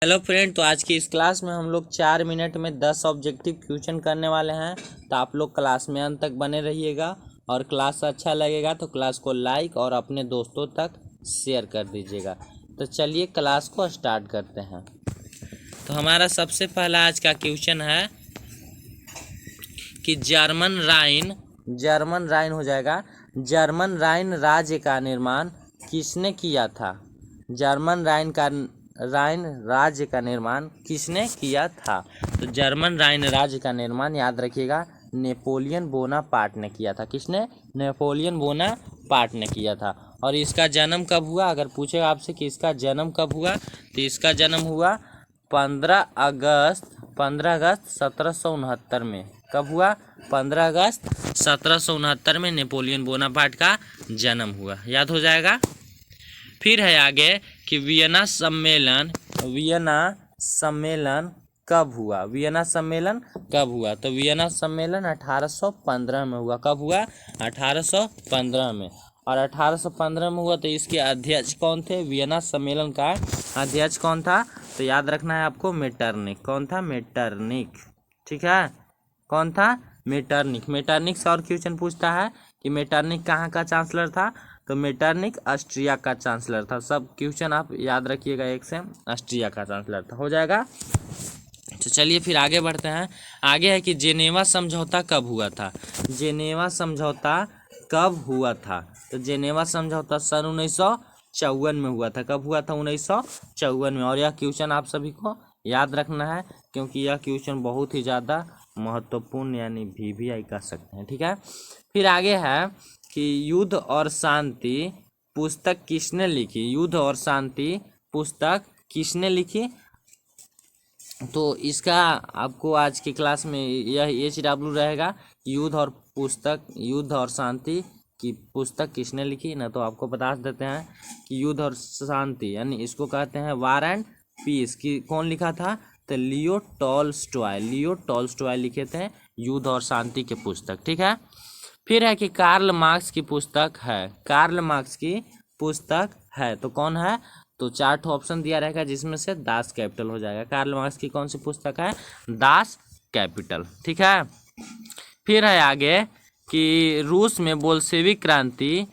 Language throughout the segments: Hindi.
हेलो फ्रेंड, तो आज की इस क्लास में हम लोग 4 मिनट में 10 ऑब्जेक्टिव क्वेश्चन करने वाले हैं। तो आप लोग क्लास में अंत तक बने रहिएगा और क्लास अच्छा लगेगा तो क्लास को लाइक और अपने दोस्तों तक शेयर कर दीजिएगा। तो चलिए क्लास को स्टार्ट करते हैं। तो हमारा सबसे पहला आज का क्वेश्चन है कि जर्मन राइन हो जाएगा। जर्मन राइन राज्य का निर्माण किसने किया था? जर्मन राइन राज्य का निर्माण किसने किया था? तो जर्मन राइन राज्य का निर्माण याद रखिएगा, नेपोलियन बोनापार्ट ने किया था। किसने? नेपोलियन बोनापार्ट ने किया था। और इसका जन्म कब हुआ? अगर पूछेगा आपसे कि इसका जन्म कब हुआ, तो इसका जन्म हुआ 15 अगस्त 1769 में। कब हुआ? 15 अगस्त 1769 में नेपोलियन बोनापार्ट का जन्म हुआ। याद हो जाएगा। फिर है आगे कि वियना सम्मेलन कब हुआ? वियना सम्मेलन कब हुआ? तो वियना सम्मेलन 1815 में हुआ। कब हुआ? 1815 में। और 1815 में हुआ तो इसके अध्यक्ष कौन थे? वियना सम्मेलन का अध्यक्ष कौन था? तो याद रखना है आपको, मेटरनिख। कौन था? मेटरनिख। ठीक है, कौन था? मेटरनिख। मेटरनिख से और क्वेश्चन पूछता है कि मेटरनिख कहाँ का चांसलर था? तो मेटरनिख ऑस्ट्रिया का चांसलर था। सब क्वेश्चन आप याद रखिएगा, एक से ऑस्ट्रिया का चांसलर था। हो जाएगा। तो चलिए फिर आगे बढ़ते हैं। आगे है कि जेनेवा समझौता कब हुआ था? जेनेवा समझौता कब हुआ था? तो जेनेवा समझौता सन 1954 में हुआ था। कब हुआ था? 1954 में। और यह क्वेश्चन आप सभी को याद रखना है, क्योंकि यह क्वेश्चन बहुत ही ज़्यादा महत्वपूर्ण यानी VVI कह सकते हैं। ठीक है। फिर आगे है कि युद्ध और शांति पुस्तक किसने लिखी? युद्ध और शांति पुस्तक किसने लिखी? तो इसका आपको आज की क्लास में यह HW रहेगा, युद्ध और शांति की पुस्तक किसने लिखी ना। तो आपको बता देते हैं कि युद्ध और शांति यानी इसको कहते हैं वार एंड पीस की कौन लिखा था? तो लियो टॉल्स्टॉय लिखे थे युद्ध और शांति के पुस्तक। ठीक है। फिर है कि कार्ल मार्क्स की पुस्तक है। तो कौन है? तो 4 ऑप्शन दिया रहेगा, जिसमें से दास कैपिटल हो जाएगा। कार्ल मार्क्स की कौन सी पुस्तक है? Das Kapital. ठीक है। फिर है आगे कि रूस में बोल्शेविक क्रांति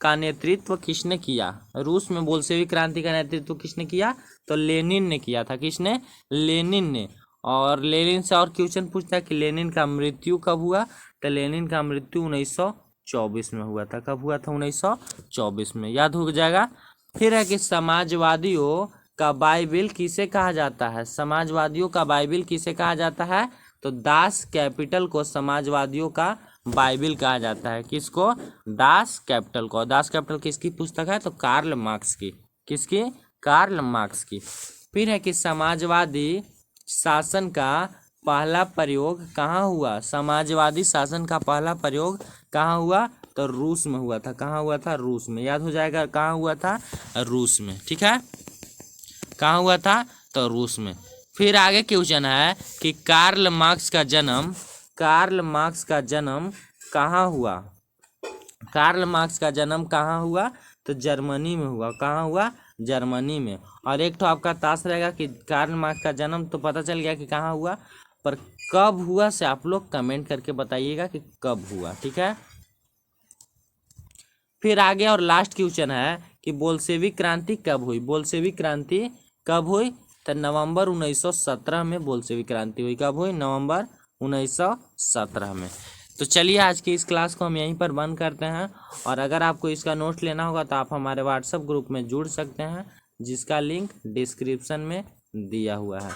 का नेतृत्व किसने किया? रूस में बोल्शेविक क्रांति का नेतृत्व किसने किया? तो लेनिन ने किया था। किसने? लेनिन ने। और लेनिन से और क्वेश्चन पूछता है कि लेनिन का मृत्यु कब हुआ? तो लेनिन का मृत्यु 1924 में हुआ था। कब हुआ था? 1924 में। याद हो जाएगा। फिर है कि समाजवादियों का बाइबिल किसे कहा जाता है? समाजवादियों का बाइबिल किसे कहा जाता है? तो दास कैपिटल को समाजवादियों का बाइबिल कहा जाता है। किसको? दास कैपिटल को। दास कैपिटल किसकी पुस्तक है? तो कार्ल मार्क्स की। किसकी? कार्ल मार्क्स की। फिर है कि समाजवादी शासन का पहला प्रयोग कहाँ हुआ? समाजवादी शासन का पहला प्रयोग कहाँ हुआ? तो रूस में हुआ था। कहाँ हुआ था? रूस में। याद हो जाएगा, कहाँ हुआ था? रूस में। ठीक है, कहाँ हुआ था? तो रूस में। फिर आगे क्वेश्चन है कि कार्ल मार्क्स का जन्म कहाँ हुआ? कार्ल मार्क्स का जन्म कहाँ हुआ? तो जर्मनी में हुआ। कहाँ हुआ? जर्मनी में। और एक तो आपका ताश रहेगा कि कार्ल मार्क्स का जन्म तो पता चल गया कि कहाँ हुआ, पर कब हुआ से आप लोग कमेंट करके बताइएगा कि कब हुआ। ठीक है। फिर आगे और लास्ट क्वेश्चन है कि बोल्शेविक क्रांति कब हुई? बोल्शेविक क्रांति कब हुई? तो नवंबर 1917 में बोल्शेविक क्रांति हुई। कब हुई? नवंबर 1917 में। तो चलिए आज की इस क्लास को हम यहीं पर बंद करते हैं। और अगर आपको इसका नोट लेना होगा तो आप हमारे व्हाट्सएप ग्रुप में जुड़ सकते हैं, जिसका लिंक डिस्क्रिप्शन में दिया हुआ है।